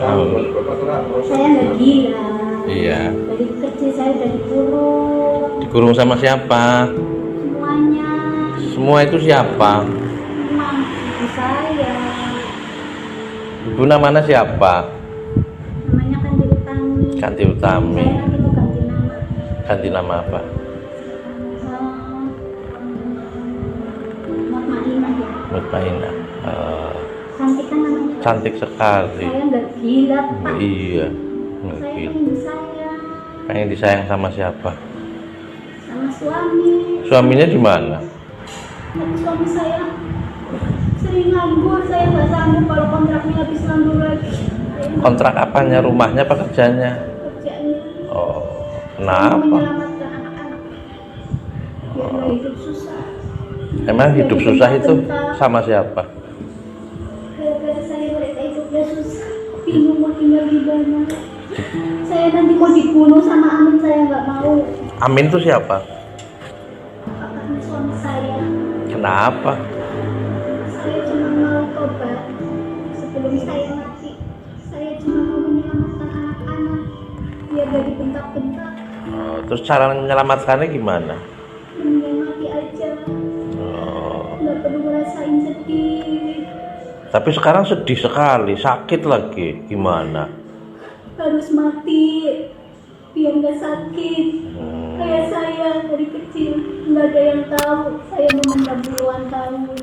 Saya nggak gila. Iya. Dari kecil saya udah dikurung. Dikurung sama siapa? Semuanya. Semua itu siapa? Memang ibu saya. Ibu namanya siapa? Namanya Kanti Utami. Kanti Utami. Saya nanti mau ganti nama. Ganti nama apa? Mutmainah ya. Mutmainah. Cantik kan namanya. Cantik sekali. Saya nggak gila Pak. Iya. Saya Mungkin. pengen disayang Pengen disayang sama siapa? sama suami. Suaminya di mana? Tapi suami saya sering nganggur. Saya nggak sanggup kalau kontraknya habis nganggur lagi. Kontrak apanya? Rumahnya, pekerjaannya? Kerjanya. Oh, Saya mau kenapa? menyelamatkan anak-anak biar nggak hidup susah. Emang hidup susah itu sama siapa? Gara-gara saya mereka hidupnya susah, bingung mau tinggal di mana. Saya nanti mau dibunuh sama Amin, saya nggak mau. Amin itu siapa? Kakaknya suami saya. Kenapa? Saya cuma mau tobat sebelum saya mati. Saya cuma mau menyelamatkan anak-anak biar gak dibentak-bentak. Oh, terus cara menyelamatkannya gimana? Mending mati aja. Oh, Nggak perlu ngerasain sedih. tapi sekarang sedih sekali, sakit lagi. Gimana? Harus mati biar nggak sakit. Kayak saya dari kecil nggak ada yang tahu saya memendam puluhan tahun.